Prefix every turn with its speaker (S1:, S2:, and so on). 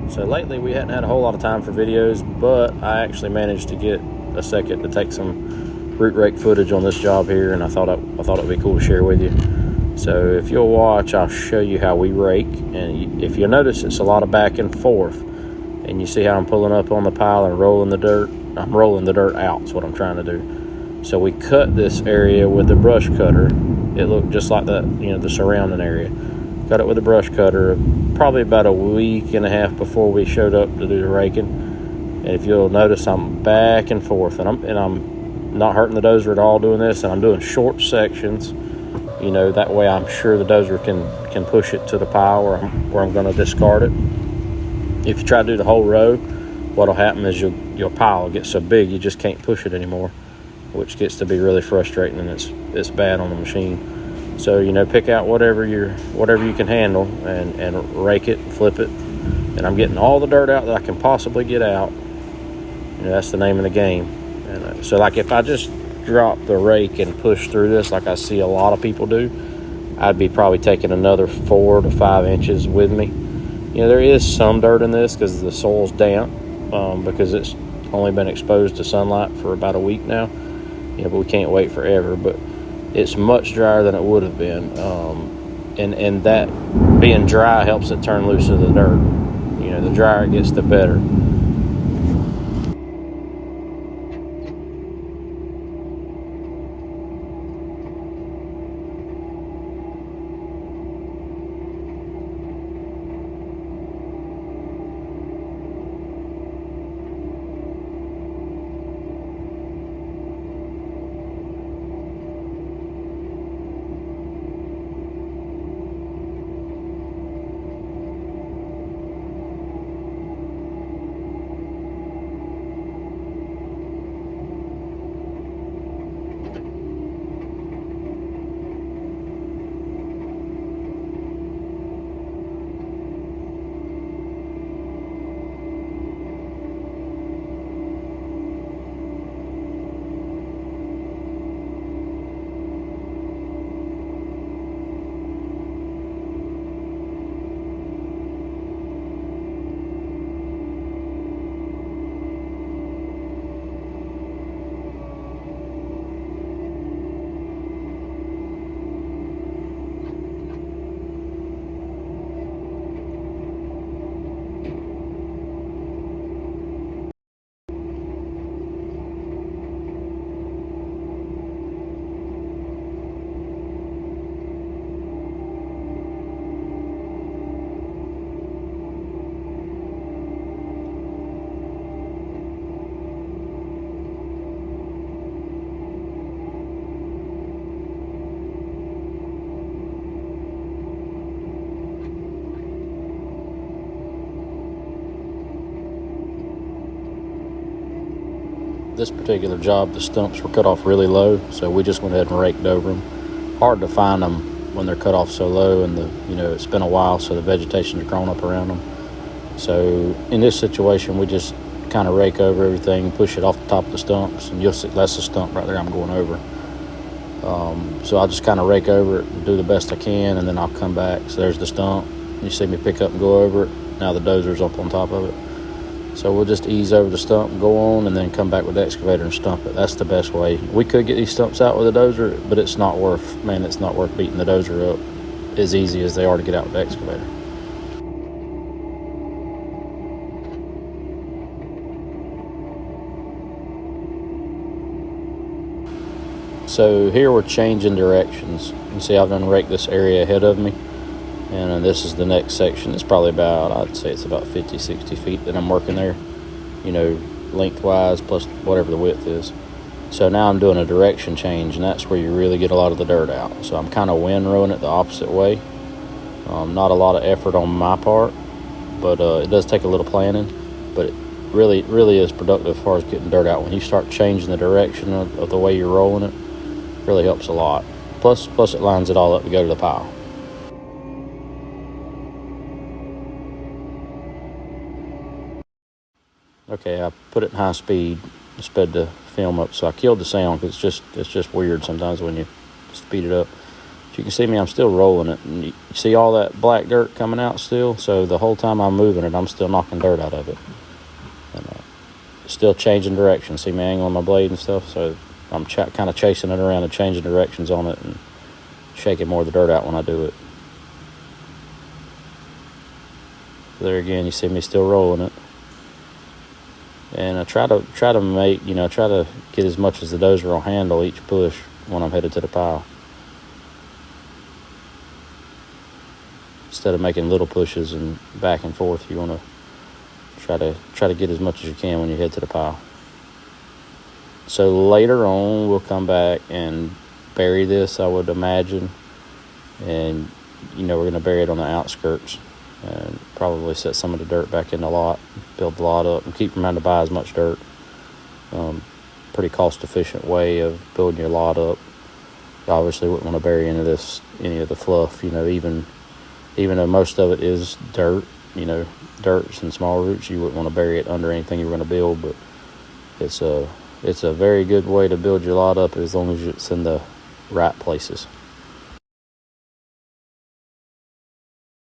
S1: So lately we hadn't had a whole lot of time for videos, but I actually managed to get a second to take some root rake footage on this job here, and I thought it'd be cool to share with you. So if you'll watch, I'll show you how we rake, and if you'll notice, it's a lot of back and forth. And you see how I'm pulling up on the pile and rolling the dirt? I'm rolling the dirt out, is what I'm trying to do. So we cut this area with the brush cutter. It looked just like that, the surrounding area. Cut it with a brush cutter probably about a week and a half before we showed up to do the raking. And if you'll notice, I'm back and forth, and I'm not hurting the dozer at all doing this, and I'm doing short sections. That way I'm sure the dozer can push it to the pile where I'm going to discard it. If you try to do the whole row, what'll happen is your pile will get so big you just can't push it anymore, which gets to be really frustrating, and it's bad on the machine. So pick out whatever you can handle and rake it and flip it. And I'm getting all the dirt out that I can possibly get out. That's the name of the game. And so like if I just drop the rake and push through this like I see a lot of people do, I'd be probably taking another 4 to 5 inches with me. There is some dirt in this because the soil's damp, because it's only been exposed to sunlight for about a week now. But we can't wait forever. But it's much drier than it would have been, and that being dry helps it turn loose of the dirt. The drier it gets, the better. This particular job, the stumps were cut off really low, so we just went ahead and raked over them. Hard to find them when they're cut off so low, and it's been a while, so the vegetation's grown up around them. So in this situation, we just kind of rake over everything, push it off the top of the stumps, and you'll see that's the stump right there I'm going over. So I'll just kind of rake over it and do the best I can, and then I'll come back. So there's the stump. You see me pick up and go over it. Now the dozer's up on top of it. So we'll just ease over the stump and go on, and then come back with the excavator and stump it. That's the best way. We could get these stumps out with a dozer, but it's not worth beating the dozer up as easy as they are to get out with the excavator. So here we're changing directions. You can see I've done raked this area ahead of me, and this is the next section. It's probably I'd say it's about 50, 60 feet that I'm working there, lengthwise plus whatever the width is. So now I'm doing a direction change, and that's where you really get a lot of the dirt out. So I'm kind of windrowing it the opposite way. Not a lot of effort on my part, but it does take a little planning, but it really is productive as far as getting dirt out. When you start changing the direction of the way you're rolling it, really helps a lot. Plus it lines it all up to go to the pile. Okay, I put it in high speed, sped the film up, so I killed the sound because it's just weird sometimes when you speed it up. But If you can see me, I'm still rolling it. And you see all that black dirt coming out still? So the whole time I'm moving it, I'm still knocking dirt out of it. And still changing direction. See me angling my blade and stuff? So I'm kind of chasing it around and changing directions on it and shaking more of the dirt out when I do it. There again, you see me still rolling it. And I try to make, try to get as much as the dozer will handle each push when I'm headed to the pile. Instead of making little pushes and back and forth, you want to try to get as much as you can when you head to the pile. So later on, we'll come back and bury this, I would imagine. And, we're going to bury it on the outskirts and probably set some of the dirt back in the lot, build the lot up, and keep from having to buy as much dirt. Pretty cost-efficient way of building your lot up. You obviously wouldn't want to bury any of the fluff, even though most of it is dirt, dirt and small roots. You wouldn't want to bury it under anything you're going to build, but it's a very good way to build your lot up as long as it's in the right places.